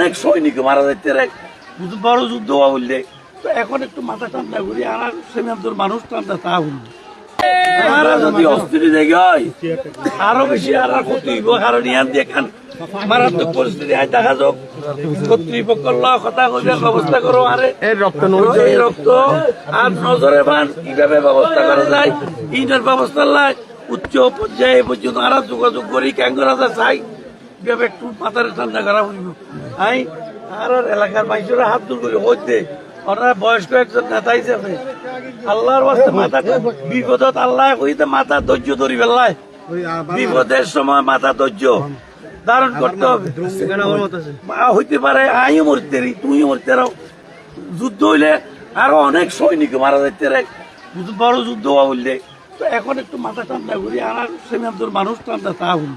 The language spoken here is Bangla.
অনেক সৈনিক মারা যাচ্ছে রে, বড় যুদ্ধ বললে তো এখন একটু মাথা ঠান্ডা করি আর সেমান্তর মানুষ ঠান্ডা তা হল তারা যদি অস্থির জায়গা হয় আরো বেশি আর ক্ষতি হইব। কারণ ইয়ান দেখেন মারাত্মক পরিস্থিতি দেখা যাক কর্তৃপক্ষ কথা কইবার ব্যবস্থা করো। আরে এই রক্ত আর নজরে বান কিভাবে ব্যবস্থা করা যায় ইটার ব্যবস্থা লাই উচ্চ পর্যায়ে পর্যন্ত আর যোগাযোগ করি ক্যাং করা চাই কিভাবে একটু মাথার ঠান্ডা করা হইব। আর এলাকার মানুষেরা হাত দূর করে হইতে ওনারা বয়স্ক একজন নেতা হিসেবে আল্লাহর বাস্তে মাথা বিপদত আল্লাহ কইতে মাথা ধৈর্য ধরি বেলায় বিপদের সময় মাথা ধৈর্য ধারণ করতে হবে। হইতে পারে আইও মরতে তুইও মরতে রাও যুদ্ধ হইলে আরো অনেক সৈনিক মারা যাইতে রে, বড় যুদ্ধ বললে তো এখন একটু মাথা ঠান্ডা করি আর সেমান্তর মানুষ ঠান্ডা তা হল।